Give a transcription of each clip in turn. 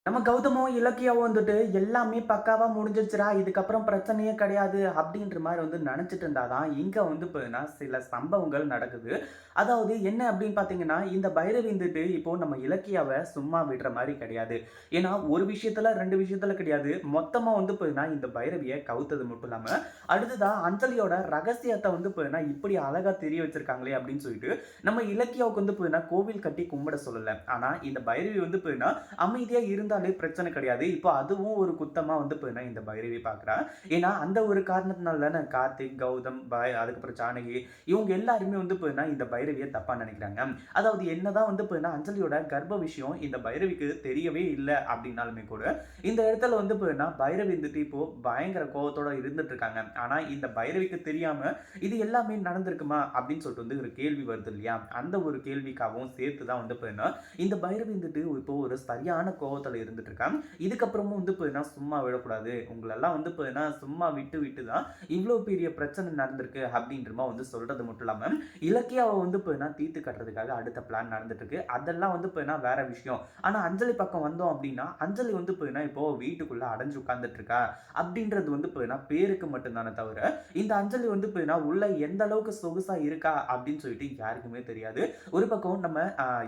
நம்ம கௌதமும், இலக்கியாவும் வந்துட்டு எல்லாமே பக்காவா முடிஞ்சிருச்சுடா. இதுக்கப்புறம் பிரச்சனையே கிடையாது அப்படின்ற மாரி வந்து நெனச்சுட்டு இருந்தா தான், இங்க வந்து பார்த்தீங்கன்னா, சில சம்பவங்கள் நடக்குது. அதாவது என்ன அப்படின்னு பார்த்தீங்கன்னா, இந்த பைரவி வந்துட்டு இப்போ நம்ம இலக்கியாவ சும்மா விடுற மாரி கிடையாது. ஏன்னா, ஒரு விஷயத்துல, 2 விஷயத்துல கிடையாது. மொத்தமா வந்து பார்த்தீங்கன்னா, இந்த பைரவிய கவுத்தது மட்டும் இல்லாம, அடுத்ததா அஞ்சலியோட ரகசியத்த வந்து பார்த்தீங்கன்னா, இப்படி அழகா தெரிய வச்சிருக்காங்களே அப்படின்னு சொல்லிட்டு, நம்ம இலக்கியாவுக்கு வந்து பார்த்தீங்கன்னா, கோவில் கட்டி கும்பிட சொல்லல. ஆனா, இந்த பைரவி வந்து பார்த்தீங்கன்னா, அமைதியா இருந்தாலே பிரச்சனை கிடையாது. இப்போ அதுவும் ஒரு குத்தமா வந்து பார்த்தீங்கன்னா, இந்த பைரவி பார்க்குறா. ஏன்னா, அந்த ஒரு காரணத்தினால தானே கார்த்திக், கௌதம், அதுக்கப்புறம் ஜானகி இவங்க எல்லாருமே வந்து பார்த்தீங்கன்னா, இந்த பைரவிய தப்பா நெனைக்கிறாங்க. அதாவது என்னதான் வந்து பார்த்தீங்கன்னா, அஞ்சலியோட கர்ப்ப விஷயம் இந்த பைரவிக்கு தெரியவே இல்ல அப்டின்னாலுமே கூட, இந்த இடத்துல வந்து பார்த்தீங்கன்னா, பைரவி வந்துட்டு இப்போ பயங்கர கோவத்தோட இருந்துட்டு இருக்காங்க. ஆனா, இந்த பைரவிக்கு தெரியாம இது எல்லாமே நடந்திருக்குமா? அப்டின்னு சொல்லிட்டு வந்து ஒரு கேள்வி வருது இல்லையா? அந்த ஒரு கேள்விக்காகவும் சேர்த்து தான் வந்து பார்த்தீங்கன்னா, இந்த பைரவி வந்துட்டு இப்போ ஒரு சரியான கோவத்துல இருந்துட்டு இருக்கான். இதுக்கப்புறமும் வந்து பார்த்தீங்கன்னா, சும்மா விடக்கூடாது. உங்களெல்லாம் வந்து பார்த்தீங்கன்னா, சும்மா விட்டு விட்டு தான் இவ்ளோ பெரிய பிரச்சனை நடந்திருக்கு அப்படின்ற மாரி வந்து சொல்றது மட்டும் இல்லாம, இலக்கியாவ வந்து பார்த்தீங்கன்னா, தீர்த்து கட்டுறதுக்காக அடுத்த பிளான் நடந்துட்டு இருக்கு. அதெல்லாம் வந்து பார்த்தீங்கன்னா வேற விஷயம். ஆனா அஞ்சலி பக்கம் வந்தோம் அப்படின்னா, அஞ்சலி வந்து பார்த்தீங்கன்னா, இப்போ வீட்டுக்குள்ள அடைஞ்சு உட்கார்ந்துட்டு இருக்கா. அப்படின்றது வந்து பார்த்தீங்கன்னா, பேருக்கு மட்டும் தானே தவிர, இந்த அஞ்சலி வந்து பார்த்தீங்கன்னா, உள்ள எந்த அளவுக்கு சொகுசா இருக்கா அப்படின்னு சொல்லிட்டு யாருக்குமே தெரியாது. ஒரு பக்கம் நம்ம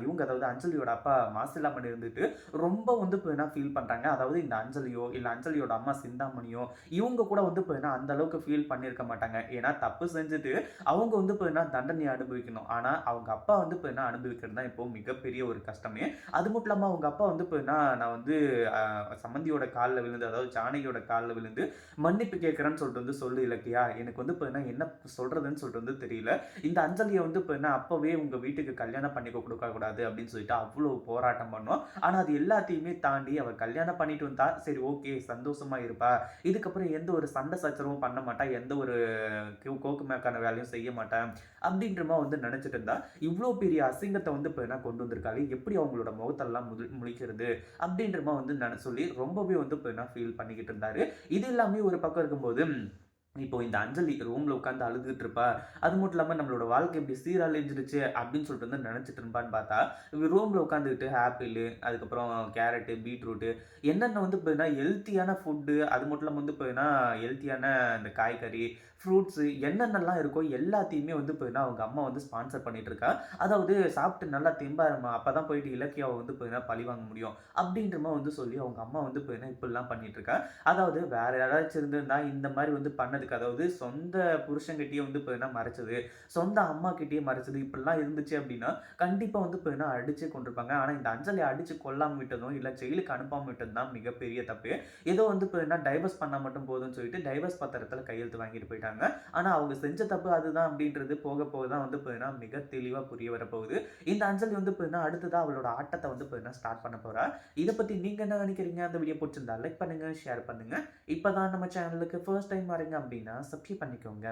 இவங்க அதாவது அஞ்சலியோட அப்பா மாசிலாமணி இருந்துட்டு ரொம்ப வந்து பார்த்தீங்கன்னா ஃபீல் பண்றாங்க. அதாவது இந்த அஞ்சலியோ, இல்ல அஞ்சலியோட அம்மா சிந்தாமணியோ, இவங்க கூட வந்து பார்த்தீங்கன்னா அந்த அளவுக்கு ஃபீல் பண்ணியிருக்க மாட்டாங்க. ஏன்னா தப்பு செஞ்சுட்டு அவங்க வந்து பார்த்தீங்கன்னா தண்டனைய அனுபவிக்கணும். ஆனா அவங்க அப்பா வந்து பார்த்தீங்கன்னா அனுபவிக்கிறது தான் இப்போ மிகப்பெரிய ஒரு கஷ்டமே. அது மட்டும் இல்லாம அவங்க அப்பா வந்து பார்த்தீங்கன்னா நான் வந்து அ சம்மந்தியோட கால்ல விழுந்து, அதாவது ஜானகியோட கால்ல விழுந்து மன்னிப்பு கேட்கிறேன்னு சொல்லிட்டு வந்து சொல்லு இலக்கியா. எனக்கு வந்து பார்த்தீங்கன்னா என்ன சொல்றதுன்னு சொல்லிட்டு வந்து தெரியல. இந்த அஞ்சலிய வந்து பார்த்தீங்கன்னா அப்பவே உங்க வீட்டுக்கு கல்யாணம் பண்ணிக்க குடுக்கக்கூடாது அப்படின்னு சொல்லிட்டு அவ்ளோ போராட்டம் பண்ணோம். ஆனா அது எல்லாத்தையுமே தாண்டி அவ கல்யாணம் பண்ணிட்டு வந்தா, சரி ஓகே சந்தோஷமா இருப்பா. இதுக்கப்புறம் எந்த ஒரு சண்டை சச்சரவும் பண்ண மாட்டா. எந்த ஒரு கோக்கு மேக்கான வேலையும் செய்ய மாட்டா. அப்படின்ற மாரி வந்து நெனச்சுட்டு இருந்தா, இவ்ளோ பெரிய அசிங்கத்த வந்து இப்ப என்ன கொண்டு வந்திருக்காளே, எப்படி அவங்களோட முகத்தெல்லாம் முழிக்கிறது? அப்படின்ற மாரி வந்து சொல்லி ரொம்பவே வந்து இப்ப என்ன ஃபீல் பண்ணிக்கிட்டு இருந்தாரு. இது எல்லாமே ஒரு பக்கம் இருக்கும்போது இப்போ இந்த அஞ்சலி ரூம்ல உட்கார்ந்து அழுதுட்டு இருப்பா. அது மட்டும் இல்லாம நம்மளோட வாழ்க்கை இப்படி சீரழிஞ்சிருச்சு அப்படின்னு சொல்லிட்டு வந்து நினைச்சிட்டு இருப்பான்னு பார்த்தா, இவ ரூம்ல உட்கார்ந்துகிட்டு ஆப்பிள், அதுக்கப்புறம் கேரட், பீட்ரூட் என்னென்ன வந்து பார்த்தீங்கன்னா ஹெல்த்தியான ஃபுட்டு அது மட்டும் இல்லாம வந்து பார்த்தீங்கன்னா ஹெல்த்தியான இந்த காய்கறி, ஃப்ரூட்ஸ் என்னென்னலாம் இருக்கோ எல்லாத்தையுமே வந்து பார்த்தீங்கன்னா அவங்க அம்மா வந்து ஸ்பான்சர் பண்ணிட்டு இருக்கா. அதாவது சாப்பிட்டு நல்லா தெம்பா இரும்மா. அப்பதான் போயிட்டு இலக்கியாவ வந்து பார்த்தீங்கன்னா பழி வாங்க முடியும். அப்படின்ற மாரி வந்து சொல்லி அவங்க அம்மா வந்து பார்த்தீங்கன்னா இப்படிலாம் பண்ணிட்டு இருக்கா. அதாவது வேற யாராச்சும் இருந்திருந்தா இந்த மாரி வந்து பண்ணதுக்கு அதாவது சொந்த புருஷன்கிட்டயே வந்து பார்த்தீங்கன்னா மறைச்சது, சொந்த அம்மாகிட்டயே மறைச்சது இப்படிலாம் இருந்துச்சு அப்படின்னா, கண்டிப்பா வந்து பார்த்தீங்கன்னா அடிச்சே கொன்றுப்பாங்க. ஆனா இந்த அஞ்சலிய அடிச்சு கொல்லாம விட்டதும், இல்ல ஜெயிலுக்கு அனுப்பாம விட்டதும் தான் மிகப்பெரிய தப்பு. ஏதோ வந்து பார்த்தீங்கன்னா டைவர்ஸ் பண்ணா மட்டும் போதும்னு சொல்லிட்டு டைவர்ஸ் பத்திரத்துல கையெழுத்து வாங்கிட்டு போயிட்டாங்க. ஆனா அவங்க செஞ்ச தப்பு அதுதான் அப்படின்றது போக போக தான் வந்து பார்த்தீங்கன்னா மிக தெளிவா புரிய வரப்போகுது. இந்த அஞ்சலி வந்து பார்த்தீங்கன்னா அடுத்ததா அவளோட ஆட்டத்த வந்து பார்த்தீங்கன்னா ஸ்டார்ட் பண்ண போறா. இத பத்தி நீங்க என்ன நினைக்கிறீங்க? அந்த வீடியோ புடிச்சிருந்தா லைக் பண்ணுங்க, ஷேர் பண்ணுங்க. இப்பதான் நம்ம சேனலுக்கு ஃபர்ஸ்ட் டைம் வரீங்க அப்படின்னா சப்ஸ்கிரைப் பண்ணிக்கோங்க.